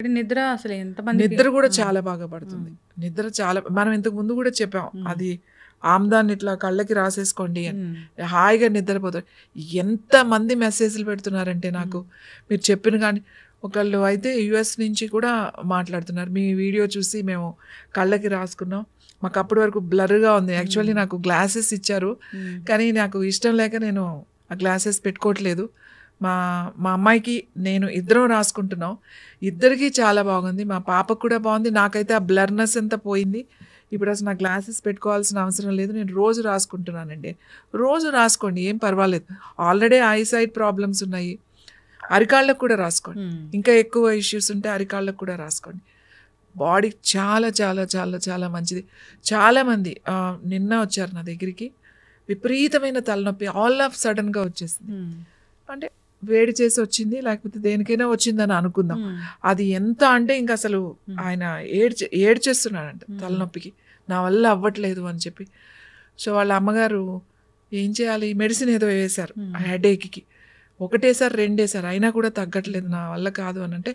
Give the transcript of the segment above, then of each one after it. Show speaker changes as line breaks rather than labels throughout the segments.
ఇప్పుడు నిద్ర అసలు ఎంతమందికి
నిద్ర కూడా చాలా బాగా పడుతుంది. నిద్ర చాలా మనం ఇంతకు ముందు కూడా చెప్పాం, అది ఆమ్దాన్ని ఇట్లా కళ్ళకి రాసేసుకోండి అని, హాయిగా నిద్రపోతారు. ఎంతమంది మెసేజ్లు పెడుతున్నారంటే నాకు, మీరు చెప్పిన కానీ ఒకళ్ళు అయితే యుఎస్ నుంచి కూడా మాట్లాడుతున్నారు, మీ వీడియో చూసి మేము కళ్ళకి రాసుకున్నాం, మాకు అప్పటి వరకు బ్లర్గా ఉంది. యాక్చువల్లీ నాకు గ్లాసెస్ ఇచ్చారు, కానీ నాకు ఇష్టం లేక నేను ఆ గ్లాసెస్ పెట్టుకోవట్లేదు. మా మా అమ్మాయికి నేను ఇద్దరం రాసుకుంటున్నాం, ఇద్దరికి చాలా బాగుంది. మా పాపకు కూడా బాగుంది. నాకైతే ఆ బ్లర్నెస్ అంతా పోయింది. ఇప్పుడు అసలు నా గ్లాసెస్ పెట్టుకోవాల్సిన అవసరం లేదు. నేను రోజు రాసుకుంటున్నానండి. రోజు రాసుకోండి, ఏం పర్వాలేదు. ఆల్రెడీ ఐసైట్ ప్రాబ్లమ్స్ ఉన్నాయి, అరికాళ్ళకు కూడా రాసుకోండి. ఇంకా ఎక్కువ ఇష్యూస్ ఉంటే అరికాళ్ళకు కూడా రాసుకోండి. బాడీకి చాలా చాలా చాలా చాలా మంచిది. చాలామంది నిన్న వచ్చారు నా దగ్గరికి, విపరీతమైన తలనొప్పి ఆల్ ఆఫ్ సడన్గా వచ్చేసింది. అంటే వేడి చేసి వచ్చింది, లేకపోతే దేనికైనా వచ్చిందని అనుకుందాం. అది ఎంత అంటే ఇంకా అసలు ఆయన ఏడ్చేస్తున్నాడంట తలనొప్పికి, నా వల్ల అవ్వట్లేదు అని చెప్పి. సో వాళ్ళ అమ్మగారు ఏం చేయాలి, మెడిసిన్ ఏదో వేశారు ఆ హెడేక్కి, ఒకటేసారి రెండేసారి, అయినా కూడా తగ్గట్లేదు, నా వల్ల కాదు అని అంటే,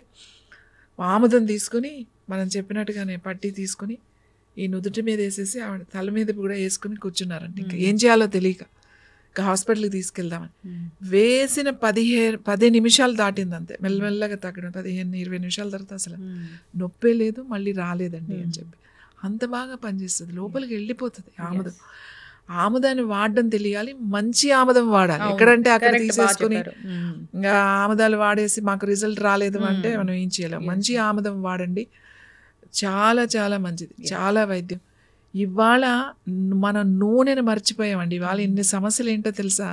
ఆముదం తీసుకుని మనం చెప్పినట్టుగానే పట్టి తీసుకుని ఈ నుదుటి మీద వేసేసి ఆవిడ తల మీద కూడా వేసుకుని కూర్చున్నారంట. ఇంకా ఏం చేయాలో తెలియక ఇంకా హాస్పిటల్కి తీసుకెళ్దామని వేసిన 10 నిమిషాలు దాటింది అంతే, మెల్లమెల్లగా తగ్గడం. 15-20 నిమిషాల తర్వాత అసలు నొప్పే లేదు, మళ్ళీ రాలేదండి అని చెప్పి. అంత బాగా పనిచేస్తుంది, లోపలికి వెళ్ళిపోతుంది ఆముదం. ఆముదాన్ని వాడడం తెలియాలి, మంచి ఆముదం వాడాలి. ఎక్కడంటే అక్కడ తీసేసుకుని ఇంకా ఆముదాలు వాడేసి మాకు రిజల్ట్ రాలేదు అంటే మనం ఏం చేయలేం. మంచి ఆముదం వాడండి, చాలా చాలా మంచిది, చాలా వైద్యం. ఇవాళ మనం నూనెని మర్చిపోయామండి. ఇవాళ ఇన్ని సమస్యలు ఏంటో తెలుసా,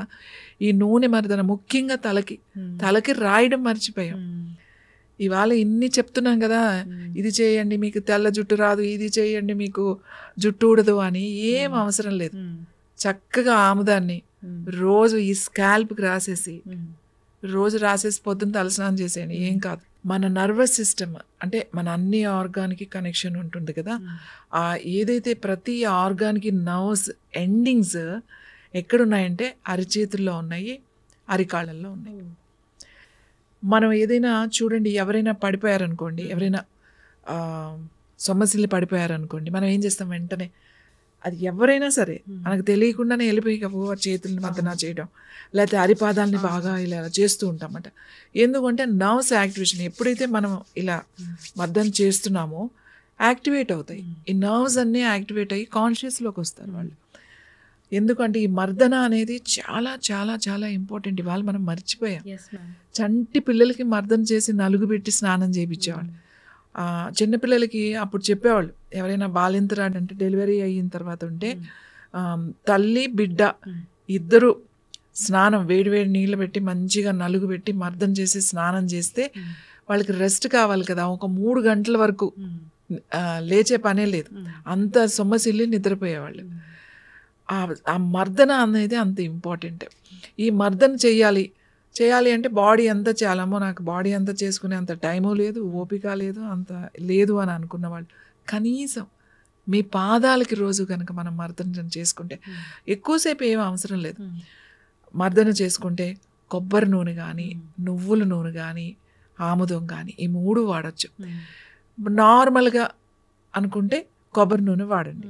ఈ నూనె మర్దన, ముఖ్యంగా తలకి రాయడం మర్చిపోయాం. ఇవాళ ఇన్ని చెప్తున్నాం కదా, ఇది చేయండి మీకు తెల్ల జుట్టు రాదు, ఇది చేయండి మీకు జుట్టు ఊడదు అని. ఏం అవసరం లేదు. చక్కగా ఆముదాన్ని రోజు ఈ స్కాల్ప్కి రాసేసి పొద్దున్న తలస్నానం చేసేయండి, ఏం కాదు. మన నర్వస్ సిస్టమ్ అంటే మన అన్ని ఆర్గాన్కి కనెక్షన్ ఉంటుంది కదా, ఆ ఏదైతే ప్రతి ఆర్గాన్కి నర్వ్స్ ఎండింగ్స్ ఎక్కడున్నాయంటే అరిచేతుల్లో ఉన్నాయి, అరికాళ్ళల్లో ఉన్నాయి. మనం ఏదైనా చూడండి, ఎవరైనా పడిపోయారనుకోండి, ఎవరైనా సొమ్మసిల్లి పడిపోయారనుకోండి, మనం ఏం చేస్తాం వెంటనే, అది ఎవరైనా సరే మనకు తెలియకుండానే వెళ్ళిపోయి చేతులని మద్దన చేయడం, లేకపోతే అరిపాదాలని బాగా ఇలా చేస్తూ ఉంటామట. ఎందుకంటే నర్వ్స్ యాక్టివేషన్, ఎప్పుడైతే మనం ఇలా మద్దన చేస్తున్నామో యాక్టివేట్ అవుతాయి. ఈ నర్వ్స్ అన్నీ యాక్టివేట్ అయ్యి కాన్షియస్లోకి వస్తారు వాళ్ళు. ఎందుకంటే ఈ మర్దన అనేది చాలా చాలా చాలా ఇంపార్టెంట్. ఇవాళ మనం మర్చిపోయాం. చంటి పిల్లలకి మర్దన చేసి నలుగు పెట్టి స్నానం చేయించేవాళ్ళు. చిన్నపిల్లలకి అప్పుడు చెప్పేవాళ్ళు, ఎవరైనా బాలింతరాడు అంటే డెలివరీ అయిన తర్వాత ఉంటే తల్లి బిడ్డ ఇద్దరు స్నానం వేడివేడి నీళ్ళు పెట్టి మంచిగా నలుగు పెట్టి మర్దన చేసి స్నానం చేస్తే వాళ్ళకి రెస్ట్ కావాలి కదా, ఒక 3 గంటల వరకు లేచే పనే లేదు, అంత సొమ్మసిల్లి నిద్రపోయేవాళ్ళు. ఆ మర్దన అనేది అంత ఇంపార్టెంట్. ఈ మర్దన చేయాలి అంటే బాడీ అంతా చాలామో, నాకు బాడీ అంతా చేసుకునే అంత టైము లేదు, ఓపిక లేదు, అంత లేదు అని అనుకున్న వాళ్ళు కనీసం మీ పాదాలకి రోజు కనుక మనం మర్దన చేసుకుంటే, ఎక్కువసేపు ఏం అవసరం లేదు, మర్దన చేసుకుంటే కొబ్బరి నూనె కానీ, నువ్వుల నూనె కానీ, ఆముదం కానీ, ఈ 3 వాడచ్చు. నార్మల్గా అనుకుంటే కొబ్బరి నూనె వాడండి.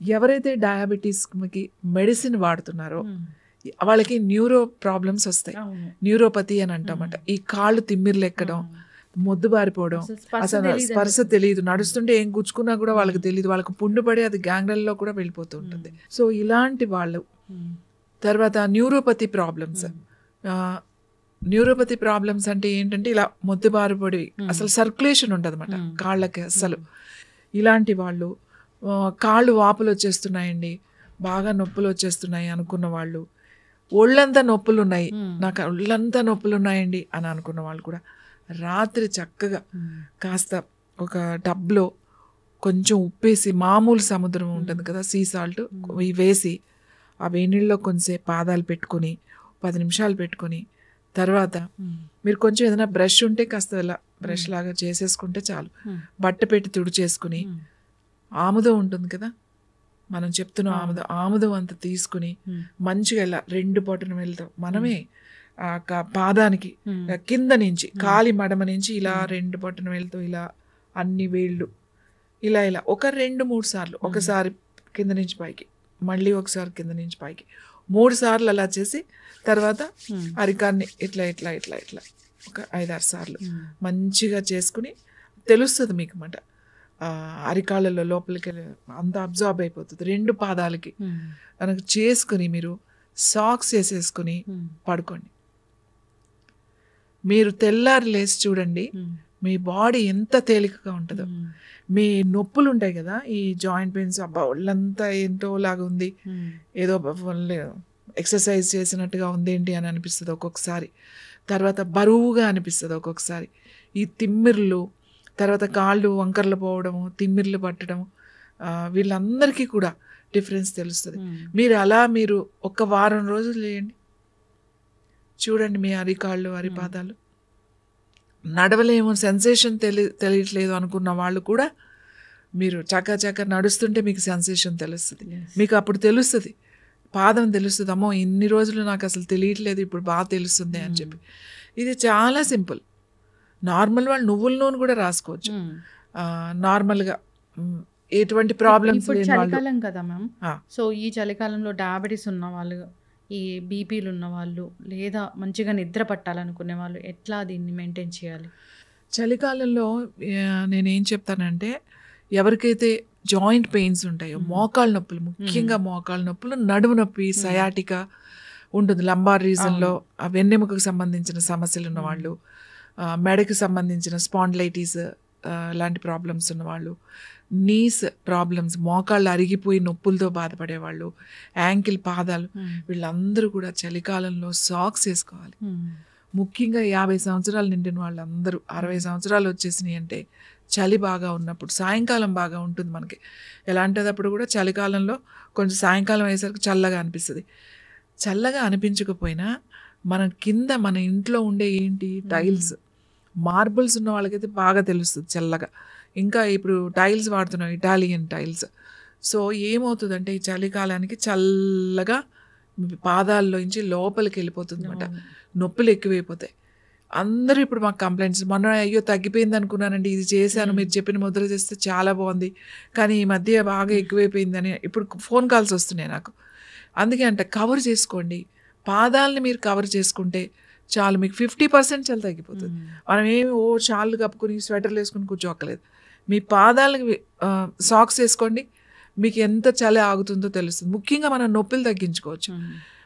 ఎవరైతే డయాబెటీస్కి మెడిసిన్ వాడుతున్నారో వాళ్ళకి న్యూరో ప్రాబ్లమ్స్ వస్తాయి, న్యూరోపతి అని అంటామట. ఈ కాళ్ళు తిమ్మిర్లు ఎక్కడం, మొద్దు బారిపోవడం, అసలు స్పర్శ తెలియదు, నడుస్తుంటే ఏం గుచ్చుకున్నా కూడా వాళ్ళకి తెలియదు, వాళ్ళకి పుండు పడి అది గ్యాంగ్రల్లో కూడా వెళ్ళిపోతూ ఉంటుంది. సో ఇలాంటి వాళ్ళు, తర్వాత న్యూరోపతి ప్రాబ్లమ్స్ అంటే ఏంటంటే ఇలా మొద్దు బారిపడి అసలు సర్క్యులేషన్ ఉండదు అన్నమాట కాళ్ళకి అసలు. ఇలాంటి వాళ్ళు, కాళ్ళు వాపులు వచ్చేస్తున్నాయండి, బాగా నొప్పులు వచ్చేస్తున్నాయి అనుకున్న వాళ్ళు, ఒళ్ళంతా నొప్పులు ఉన్నాయి, నాకు ఒళ్ళంతా నొప్పులు ఉన్నాయండి అని అనుకున్న వాళ్ళు కూడా రాత్రి చక్కగా కాస్త ఒక టబ్లో కొంచెం ఉప్పేసి, మామూలు సముద్రం ఉంటుంది కదా సీ సాల్ట్, వేసి ఆ వేణిళ్ళలో కొంచెంసేపు పాదాలు పెట్టుకొని 10 నిమిషాలు పెట్టుకొని, తర్వాత మీరు కొంచెం ఏదైనా బ్రష్ ఉంటే కాస్త ఇలా బ్రష్ లాగా చేసేసుకుంటే చాలు, బట్ట పెట్టి తుడిచేసుకుని, ఆముదం ఉంటుంది కదా మనం చెప్తున్న ఆముదం అంతా తీసుకుని మంచిగా ఇలా 2 బొటన వేలుతో మనమే పాదానికి కింద నుంచి కాలి మడమ నుంచి ఇలా 2 బొటన వేళ్ళతో ఇలా అన్ని వేళ్ళు ఇలా ఇలా ఒక 2-3 సార్లు, ఒకసారి కింద నుంచి పైకి, మళ్ళీ ఒకసారి కింద నుంచి పైకి 3 సార్లు అలా చేసి తర్వాత అరికాన్ని ఇట్లా ఇట్లా ఇట్లా ఇట్లా ఒక 5-6 సార్లు మంచిగా చేసుకుని తెలుస్తుంది మీకు మాట అరికాళ్ళలో లోపలికి అంత అబ్జార్బ్ అయిపోతుంది 2 పాదాలకి. మనకు చేసుకుని మీరు సాక్స్ వేసేసుకుని పడుకోండి. మీరు తెల్లారి లేచి చూడండి మీ బాడీ ఎంత తేలికగా ఉంటుందో. మీ నొప్పులు ఉంటాయి కదా, ఈ జాయింట్ పెయిన్స్, అబ్బా ఒళ్ళంతా ఏంటో లాగా ఉంది, ఏదో ఎక్సర్సైజ్ చేసినట్టుగా ఉంది ఏంటి అని అనిపిస్తుంది ఒక్కొక్కసారి. తర్వాత బరువుగా అనిపిస్తుంది ఒక్కొక్కసారి. ఈ తిమ్మిర్లు, తర్వాత కాళ్ళు వంకర్లు పోవడము, తిమ్మిర్లు పట్టడము, వీళ్ళందరికీ కూడా డిఫరెన్స్ తెలుస్తుంది. మీరు అలా మీరు ఒక వారం రోజులు చేయండి, చూడండి మీ అరికాళ్ళు అరిపాదాలు నడవలేము, సెన్సేషన్ తెలియట్లేదు అనుకున్న వాళ్ళు కూడా మీరు చక్క నడుస్తుంటే మీకు సెన్సేషన్ తెలుస్తుంది. మీకు అప్పుడు తెలుస్తుంది, పాదం తెలుస్తుంది, అమ్మో ఇన్ని రోజులు నాకు అసలు తెలియట్లేదు, ఇప్పుడు బాగా తెలుస్తుంది అని చెప్పి. ఇది చాలా సింపుల్. నార్మల్ వాళ్ళు నువ్వుల నూనె కూడా రాసుకోవచ్చు నార్మల్గా, ఎటువంటి ప్రాబ్లమ్స్ లేని వాళ్ళు.
చలికాలం కదా మ్యామ్, సో ఈ చలికాలంలో డయాబెటీస్ ఉన్న వాళ్ళు, ఈ బీపీలు ఉన్న వాళ్ళు, లేదా మంచిగా నిద్ర పట్టాలనుకునే వాళ్ళు ఎట్లా దీన్ని మెయింటైన్ చేయాలి?
చలికాలంలో నేనేం చెప్తానంటే, ఎవరికైతే జాయింట్ పెయిన్స్ ఉంటాయో, మోకాళ్ళ నొప్పులు, ముఖ్యంగా మోకాళ్ళ నొప్పులు, నడుము నొప్పి, సయాటికా ఉంటుంది, లంబార్ రీజన్లో వెన్నెముకకు సంబంధించిన సమస్యలు ఉన్నవాళ్ళు, మెడకి సంబంధించిన స్పాండిలైటిస్ లాంటి ప్రాబ్లమ్స్ ఉన్నవాళ్ళు, నీస్ ప్రాబ్లమ్స్, మోకాళ్ళు అరిగిపోయి నొప్పులతో బాధపడేవాళ్ళు, యాంకిల్, పాదాలు, వీళ్ళందరూ కూడా చలికాలంలో సాక్స్ వేసుకోవాలి. ముఖ్యంగా 50 సంవత్సరాలు నిండిన వాళ్ళందరూ, 60 సంవత్సరాలు వచ్చేసినాయి అంటే చలి బాగా ఉన్నప్పుడు, సాయంకాలం బాగా ఉంటుంది మనకి. ఎలాంటిదప్పుడు కూడా చలికాలంలో కొంచెం సాయంకాలం అయ్యేసరికి చల్లగా అనిపిస్తుంది. చల్లగా అనిపించకపోయినా మన కింద మన ఇంట్లో ఉండే ఏంటి టైల్స్, మార్బుల్స్ ఉన్న వాళ్ళకైతే బాగా తెలుస్తుంది చల్లగా. ఇంకా ఇప్పుడు టైల్స్ వాడుతున్నాం, ఇటాలియన్ టైల్స్. సో ఏమవుతుందంటే ఈ చలికాలానికి చల్లగా పాదాల్లోంచి లోపలికి వెళ్ళిపోతుంది అనమాట, నొప్పులు ఎక్కువైపోతాయి. అందరూ ఇప్పుడు మాకు కంప్లైంట్స్, మొన్న అయ్యో తగ్గిపోయింది అనుకున్నానండి, ఇది చేశాను, మీరు చెప్పిన ముద్ర చేస్తే చాలా బాగుంది, కానీ ఈ మధ్య బాగా ఎక్కువైపోయిందని ఇప్పుడు ఫోన్ కాల్స్ వస్తున్నాయి నాకు. అందుకే అంటే కవర్ చేసుకోండి, పాదాలని మీరు కవర్ చేసుకుంటే చాలు, మీకు 50% చలి తగ్గిపోతుంది. మనం ఏమి షాళ్ళు కప్పుకొని స్వెటర్లు వేసుకుని కూర్చోక్కలేదు. మీ పాదాలకి సాక్స్ వేసుకోండి, మీకు ఎంత చలి ఆగుతుందో తెలుస్తుంది. ముఖ్యంగా మనం నొప్పులు తగ్గించుకోవచ్చు.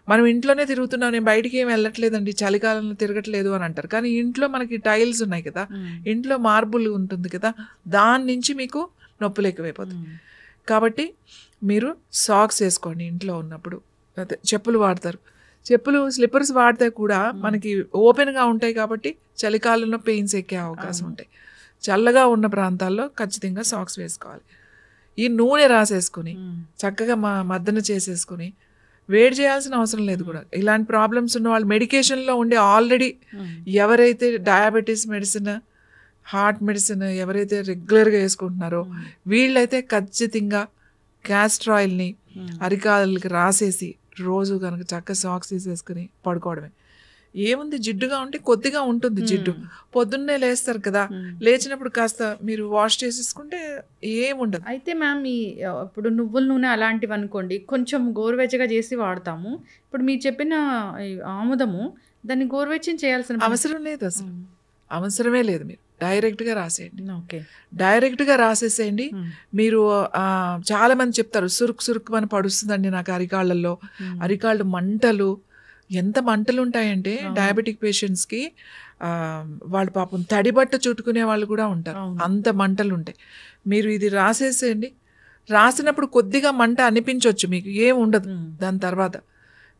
మనం ఇంట్లోనే తిరుగుతున్నాం, నేను బయటికి ఏమి వెళ్ళట్లేదండి, చలికాలంలో తిరగట్లేదు అని అంటారు. కానీ ఇంట్లో మనకి టైల్స్ ఉన్నాయి కదా, ఇంట్లో మార్బుల్ ఉంటుంది కదా, దాని నుంచి మీకు నొప్పులు ఎక్కువైపోతాయి. కాబట్టి మీరు సాక్స్ వేసుకోండి ఇంట్లో ఉన్నప్పుడు. చెప్పులు వాడతారు, చెప్పులు స్లిప్పర్స్ వాడితే కూడా మనకి ఓపెన్గా ఉంటాయి కాబట్టి చలికాలంలో పెయిన్స్ ఎక్కే అవకాశం ఉంటాయి. చల్లగా ఉన్న ప్రాంతాల్లో ఖచ్చితంగా సాక్స్ వేసుకోవాలి. ఈ నూనె రాసేసుకుని చక్కగా మద్దన చేసేసుకుని, వేడి చేయాల్సిన అవసరం లేదు కూడా. ఇలాంటి ప్రాబ్లమ్స్ ఉన్న వాళ్ళు, మెడికేషన్లో ఉండే ఆల్రెడీ ఎవరైతే డయాబెటీస్ మెడిసిన్, హార్ట్ మెడిసిన్ ఎవరైతే రెగ్యులర్గా వేసుకుంటున్నారో వీళ్ళైతే ఖచ్చితంగా క్యాస్టర్ ఆయిల్ని అరికాళ్ళకి రాసేసి రోజు కనుక చక్కగా సాక్స్ తీసేసుకుని పడుకోవడమే. ఏముంది, జిడ్డుగా ఉంటే కొద్దిగా ఉంటుంది జిడ్డు, పొద్దున్నే లేస్తారు కదా, లేచినప్పుడు కాస్త మీరు వాష్ చేసేసుకుంటే ఏముండదు.
అయితే మ్యామ్, ఈ ఇప్పుడు నువ్వుల నూనె అలాంటివి అనుకోండి, కొంచెం గోరువెచ్చగా చేసి వాడతాము. ఇప్పుడు మీరు చెప్పిన ఆముదము, దాన్ని గోరువెచ్చని చేయాల్సిన
అవసరం లేదు, అసలు అవసరమే లేదు. మీరు డైరెక్ట్గా రాసేయండి.
ఓకే,
డైరెక్ట్గా రాసేసేయండి. మీరు చాలామంది చెప్తారు సురుకు అని పడుస్తుందండి నాకు అరికాళ్ళల్లో, అరికాళ్ళు మంటలు, ఎంత మంటలు ఉంటాయంటే డయాబెటిక్ పేషెంట్స్కి, వాళ్ళు పాపం తడిబట్ట చుట్టుకునే వాళ్ళు కూడా ఉంటారు, అంత మంటలు ఉంటాయి. మీరు ఇది రాసేసేయండి. రాసినప్పుడు కొద్దిగా మంట అనిపించవచ్చు, మీకు ఏం ఉండదు. దాని తర్వాత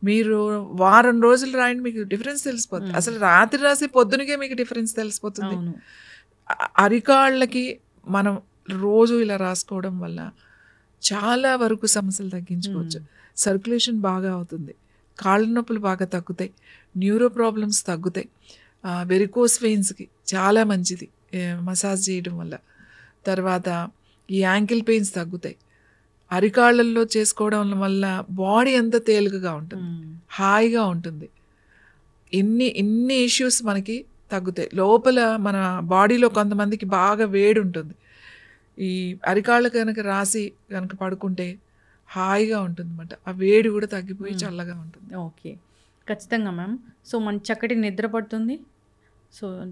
మీరు వారం రోజులు రాయండి, మీకు డిఫరెన్స్ తెలిసిపోతుంది. అసలు రాత్రి రాసి పొద్దునకే మీకు డిఫరెన్స్ తెలిసిపోతుంది. అరికాళ్ళకి మనం రోజు ఇలా రాసుకోవడం వల్ల చాలా వరకు సమస్యలు తగ్గించుకోవచ్చు. సర్క్యులేషన్ బాగా అవుతుంది, కాళ్ళ నొప్పులు బాగా తగ్గుతాయి, న్యూరో ప్రాబ్లమ్స్ తగ్గుతాయి, వెరికోస్ వెయిన్స్కి చాలా మంచిది మసాజ్ చేయడం వల్ల. తర్వాత ఈ యాంకిల్ పెయిన్స్ తగ్గుతాయి. అరికాళ్ళల్లో చేసుకోవడం వల్ల బాడీ అంతా తేలికగా ఉంటుంది, హాయిగా ఉంటుంది. ఇన్ని ఇష్యూస్ మనకి తగ్గుతాయి. లోపల మన బాడీలో కొంతమందికి బాగా వేడి ఉంటుంది. ఈ అరికాళ్ళు కనుక రాసి కనుక పడుకుంటే హాయిగా ఉంటుందన్నమాట. ఆ వేడి కూడా తగ్గిపోయి చల్లగా ఉంటుంది.
ఓకే. ఖచ్చితంగా మ్యామ్. సో, మంచి చక్కటి నిద్ర పడుతుంది. సో,